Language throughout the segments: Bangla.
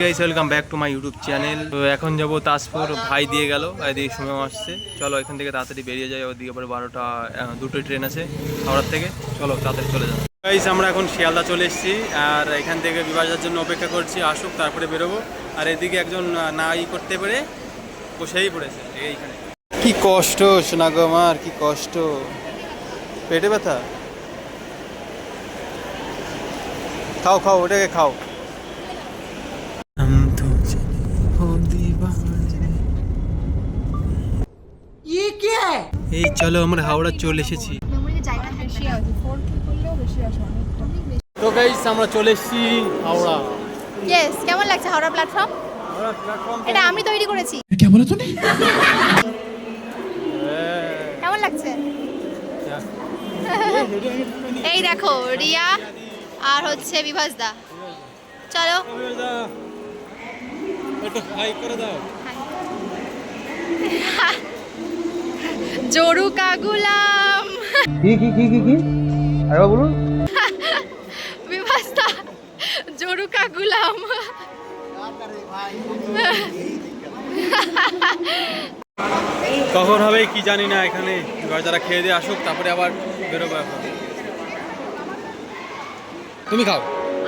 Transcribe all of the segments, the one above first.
Guys welcome back to my YouTube channel. তো এখন যাবো তাজপুর, ভাই দিয়ে গেল, এদিকে সময় আসছে। চলো এখান থেকে তাড়াতাড়ি বেরিয়ে যাই, ওদিকে পরে 12টা দুটোই ট্রেন আছে হাওড়ার থেকে। চলো তাড়াতাড়ি চলে যাবো। গাইস আমরা এখন শিয়ালদা চলে এসেছি, আর এখান থেকে বিভাসের জন্য অপেক্ষা করছি, আসুক তারপরে বেরোবো। আর এদিকে একজন না করতে পেরে বসেই পড়েছে এইখানে। কি কষ্ট শোনা গো আমার, কি কষ্ট, পেটে ব্যথা। খাও খাও, ওটাকে খাও। এই চলো আমরা হাওড়া চলে এসেছি। তো গাইস আমরা চলে এসেছি হাওড়া। ইয়েস, কেমন লাগছে হাওড়া প্ল্যাটফর্ম? এটা আমি তৈরি করেছি। क्या बोला तूने? কেমন লাগছে? এই দেখো রিয়া আর হচ্ছে বিভাস দা। চলো একটু হাই করে দাও। জরুকা গুলাম। কি আরে বলুন। বিভাস দা জরুকা গুলাম। কখন হবে কি জানি না, এখানে এবার যারা খেয়ে দিয়ে আসুক তারপরে আবার বেরোবো। এখন তুমি খাও।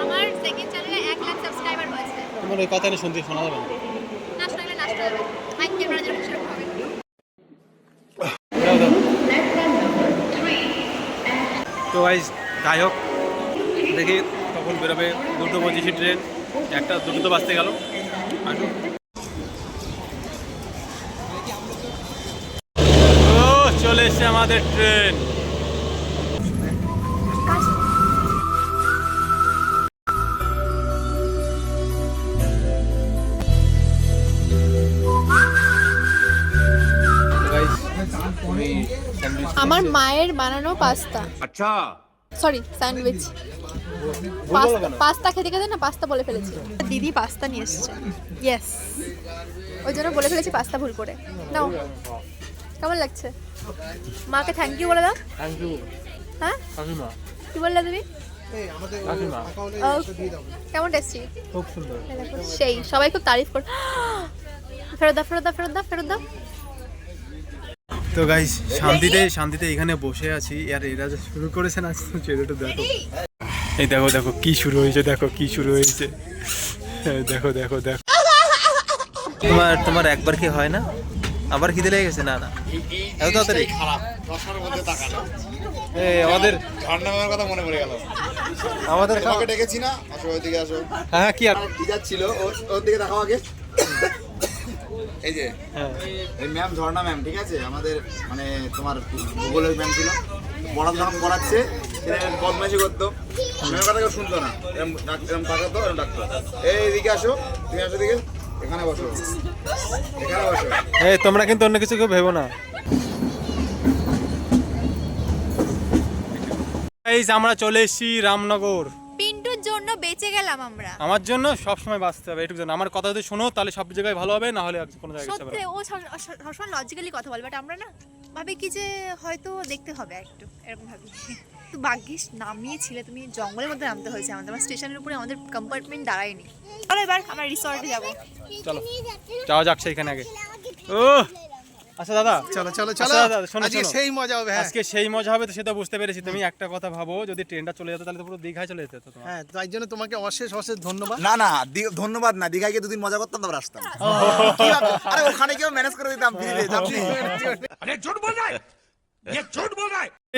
আমার সেকেন্ড চ্যানেলে 1 লাখ সাবস্ক্রাইবার হয়েছে। তোমার ওই কথা শুনতে শোনা যাবে না। নাচতে হলে নাচতে হবে, মাইক ক্যামেরা যেরকম সেরকম হবে। তো গাইস যাই হোক, দেখি কখন বেরোবে। 2:25 ট্রেন, 1টা 2টো তো বাজতে গেল। আসুক। ও চলে এসছে আমাদের ট্রেন। আমার মায়ের বানানো পাস্তা। আচ্ছা সরি, স্যান্ডউইচ। পাস্তা খেতে খেতে না পাস্তা বলে ফেলেছি। দিদি পাস্তা নিয়ে এসেছে। ইয়েস, ওই জন্য বলে ফেলেছি পাস্তা ভুল করে। নাও, কেমন লাগছে? মাকে থ্যাংক ইউ বলে দাও। Thank you. হ্যাঁ কাকিমা। কি বললে তুমি? কাকিমা কেমন টেস্টি? খুব সুন্দর। সেই সবাই খুব তারিফ করে। ফেরত দাও, ফেরত দাও, ফেরত দাও, ফেরত দাও। তো গাইস শান্তিতে এখানে বসে আছি, আর এরা যে শুরু করেছে না, ছেলেটা দেখো। এই দেখো দেখো কি শুরু হয়েছে, দেখো কি শুরু হয়েছে। দেখো দেখো দেখো। তোমার একবার কি হয় না, আবার খিদে লেগে গেছে? না না, এত তাড়াতাড়ি খারাপ। 10টার মধ্যে তাকানো। আমাদের ঝর্ণার কথা মনে পড়ে গেল। আমাদের তোমাকে ডেকেছি না, আসো ওইদিকে আসো। হ্যাঁ কি আর টিচার ছিল, ওর দিকে দেখাও আগে। এই যে হ্যাঁ এই ম্যাম ঝর্ণা ম্যাম, ঠিক আছে, আমাদের মানে তোমার ভূগোলের ম্যাম ছিল। পড়াতে যখন পড়াচ্ছে সেটা বদমাইশি করতো, ম্যামের কথা কেউ শুনতো না, এরকম তাকাতো, এরকম ডাকতো। এইদিকে আসো, তুমি আসো দিকে, এখানে বসো, এখানে বসো। এই তোমরা কিন্তু অন্য কিছু কেউ ভেবো না। এই আমরা চলে এসেছি রামনগর। পিন্টুর জন্য বেঁচে গেলাম আমরা। আমার জন্য সব সময় বাঁচতে হবে, এটুকু জানো। আমার কথা যদি শোনো তাহলে সব জায়গায় ভালো হবে, না হলে কোনো জায়গায় যাবে সত্যি ও সবসময় লজিক্যালি কথা বলে, বাট আমরা না ভাবি কি যে হয়তো দেখতে হবে একটু, এরকম ভাবি। তো ভাগ্যিস নামিয়েছিলে তুমি, জঙ্গলের মধ্যে নামতে হয়েছে আমাদের। আমার স্টেশনের উপরে আমাদের কম্পার্টমেন্ট দাঁড়ায়নি। চলো এবার আমরা রিসর্টে যাবো। চলো যাওয়া যাক সেইখানে আগে। ও আচ্ছা দাদা, চলো চলো আচ্ছা চলো, দাদা, শোনো, আজকে শোনো। সেই মজা হবে। হ্যাঁ আজকে সেই মজা হবে, তো সেটা বুঝতে পেরেছি। তুমি একটা কথা ভাবো, যদি ট্রেনটা চলে যেত তাহলে তো পুরো দীঘায় চলে যেত তোমার। হ্যাঁ, তাই জন্য তোমাকে অশেষ অশেষ ধন্যবাদ। না না, ধন্যবাদ না, দীঘায় গিয়ে 2 দিন মজা করতাম, তারপর আসতাম। কি ভাবছো? আরে ওখানে কেউ ম্যানেজ করে দিতাম, ফ্রিতে যাচ্ছি।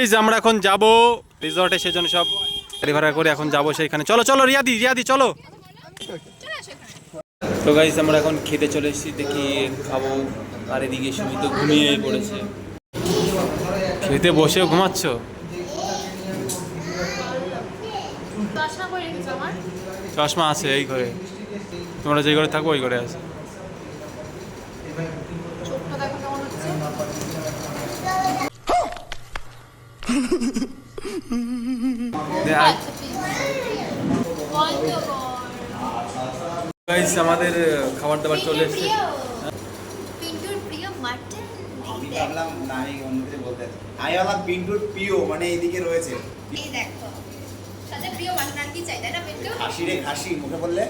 এই যে আমরা এখন যাব রিসর্টে, সেজন্য সব গাড়ি ভাড়া করে এখন যাবো সেইখানে। চলো চলো রিয়াদি চলো। তো গাইস আমরা এখন খেতে চলে এসেছি, দেখি খাবো। আর এদিকে সুমি তো ঘুমিয়েই পড়েছে। খেতে বসেও ঘুমাচ্ছ? চশমা আছে এই ঘরে, তোমরা যে ঘরে থাকো ওই ঘরে আছে। গাইস আমাদের খাবার দাবার চলে এসেছে। পিন্টুর প্রিয় মাটন। আমি ভাবলাম না, আমি অন্য কিছু বলতে, আমি ভাবলাম পিন্টুর প্রিয় মানে এইদিকে রয়েছে। এই দেখো, সাথে প্রিয় মাটন আর কি চাই, তাই না পিন্টু? খাসি রে খাসি, মুখে বললে।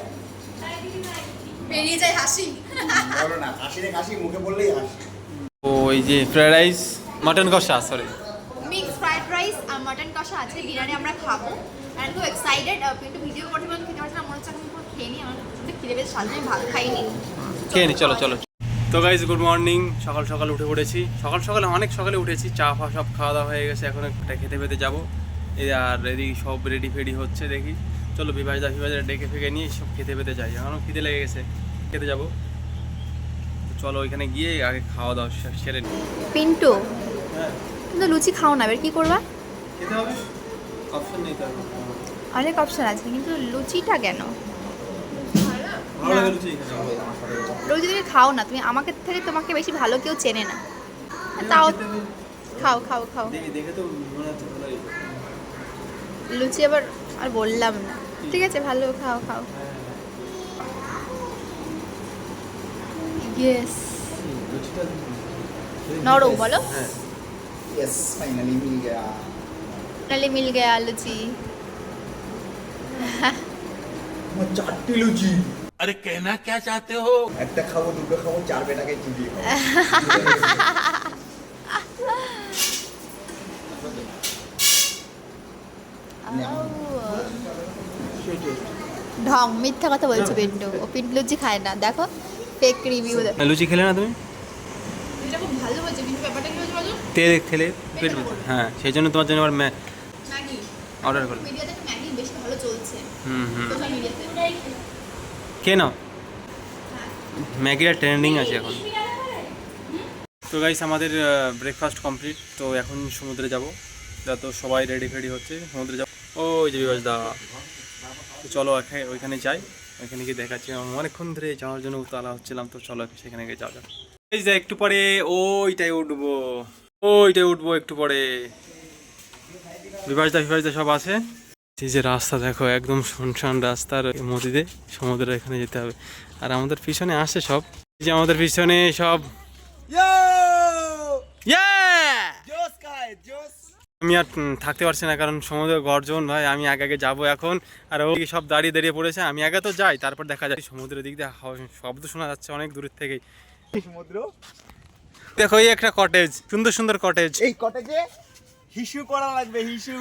তাই দিদি ভাই। বেরিয়ে যায় হাসি। বলো না, হাসি রে হাসি, মুখে বললেই হাসি। ও এই যে ফ্রাইড রাইস, মাটন কষা, সরি মিক্স ফ্রাইড রাইস আর মাটন কষা আছে ডিনারে আমরা খাবো। আর খুব এক্সাইটেড, একটু ভিডিও করতে পারলাম, খেতে পারছি না, মনে হচ্ছে এখন পুরো খেয়ে নিই। আমার প্রচণ্ড খিদে পেয়েছে, সারাদিন আমি ভাত খাইনি। খেয়ে নি, চলো চলো। তো গাইজ গুড মর্নিং, সকাল সকাল উঠে পড়েছি। সকাল সকালে অনেক সকালে উঠেছি, চা ফা সব খাওয়া দাওয়া হয়ে গেছে। এখন একটা খেতে পেতে যাবো। এই আর এদিকে সব রেডি ফেডি হচ্ছে, দেখি চলো বিভাজদা ডেকে ফেকে নিয়ে সব খেতে পেতে যাই। এখনও খিদে লেগে গেছে, খেতে যাবো। চলো ওইখানে গিয়ে আগে খাওয়া দাওয়া সেরে নিই। পিন্টু, হ্যাঁ কিন্তু লুচি খাও না, এবার কি করবা? খেতে হবে, অপশন নেই তো। অনেক অপশন আছে, কিন্তু লুচিটা কেন? ভালো লাগে লুচি খেতে। লুচি তুমি খাও না, তুমি আমাকে থেকে তোমাকে বেশি ভালো কেউ চেনে না। তাও খাও খাও খাও। দেখে তো মনে হচ্ছে ভালোই। লুচি আবার আর বললাম না, ঠিক আছে ভালো, খাও খাও। ইয়েস, নরম বলো। হ্যাঁ ইয়েস, ফাইনালি মিল গয়া। নালে মিল গয়া লুচি। আমার 4টি লুচি। अरे कहना क्या चाहते हो? একটা খাবো, দুটো খাবো, 4 বেটাকে চিবিয়ে খাবো। ঢং, মিথ্যা কথা বলছো পিন্টু। ও পিন্টু লুচি খায় না, দেখো ফেক রিভিউ। লুচি খেলে না তুমি? এটা খুব ভালো হয়েছে, কিন্তু ব্যাপারটা কি হয়েছে বলো? তেল খেলে পেট ব্যথা। হ্যাঁ সেই জন্য তোমার জন্য আবার ম্যাগি অর্ডার করো। মিডিয়াতে তো ম্যাগি বেশি ভালো চলছে, হুম হুম, সোশ্যাল মিডিয়াতে। কে নাও, ম্যাগিটা ট্রেন্ডিং আছে এখন। তো গাইস আমাদের ব্রেকফাস্ট কমপ্লিট। তো এখন সমুদ্রে যাব, তো সবাই রেডি ফেডি হচ্ছে, সমুদ্রে যাব। ওই যে বিভাসদা, তো চলো ওইখানে যাই। ওইখানে গিয়ে দেখাচ্ছি, অনেকক্ষণ ধরে যাওয়ার জন্য উতলা হচ্ছিলাম। তো চলো সেখানে গিয়ে যাওয়া যাক। এই যে একটু পরে ওইটাই উঠবো, একটু পরে। বিভাসদা সব আছে। এই যে রাস্তা দেখো, একদম শুনশান রাস্তার মধ্যে সমুদ্রের এখানে যেতে হবে। আর আমাদের পিছনে আসে সব, এই যে আমাদের পিছনে সব। আমি আর থাকতে পারছি না, কারণ সমুদ্রের গর্জন ভাই। আমি আগে যাবো এখন, আর ওই সব দাঁড়িয়ে পড়েছে। আমি আগে তো যাই, তারপর দেখা যায় সমুদ্রের দিক দিয়ে শব্দ শোনা যাচ্ছে অনেক দূরের থেকেই। সমুদ্র দেখো এই একটা কটেজ, সুন্দর সুন্দর কটেজ। এই কটেজে হিসু করা লাগবে, হিসু।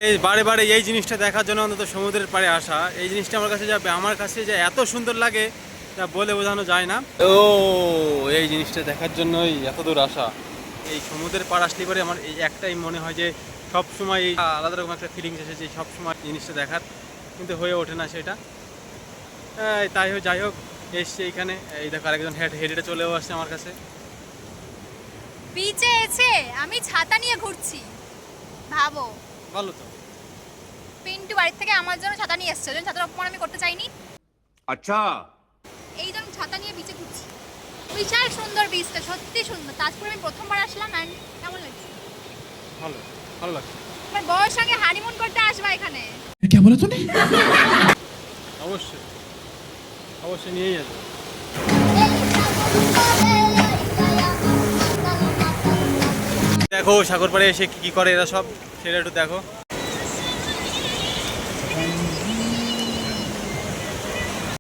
এই বারে এই জিনিসটা দেখার জন্য অন্তত সমুদ্রের পাড়ে আসা, এই জিনিসটা আমার কাছে যে এত সুন্দর লাগে তা বলে বোঝানো যায় না। ও এই জিনিসটা দেখার জন্যই এত দূর আসা। এই সমুদ্রের পাড় আসলে পরে আমার এই একটাই মনে হয় যে সব সময় আলাদা রকম একটা ফিলিংস এসেছে সব সময় জিনিসটা দেখার, কিন্তু হয়ে ওঠে না সেটা। যাই হোক এসছে এইখানে। এই দেখো আরেকজন হেঁটে চলেও আসছে আমার কাছে। বিচে এসে আমি ছাতা নিয়ে ঘুরছি, ভাবো। ভালো তো। পিন্টু বাড়ির থেকে আমার জন্য ছাতা নিয়ে এসছে, ছাতার অপমান আমি করতে চাইনি। अच्छा এই জন্য ছাতা নিয়ে বিচে ঘুরছি। বিশাল সুন্দর বিচটা, সত্যি সুন্দর। তাজপুরে আমি প্রথমবার আসলাম, অ্যান্ড কেমন লাগছে? ভালো লাগছে। আমার বউয়ের সঙ্গে হানিমুন করতে আসবা এখানে। অবশ্যই নিয়েই আসবো। দেখো সাগর পাড়ে এসে কি করে এরা সব, সেটা একটু দেখো।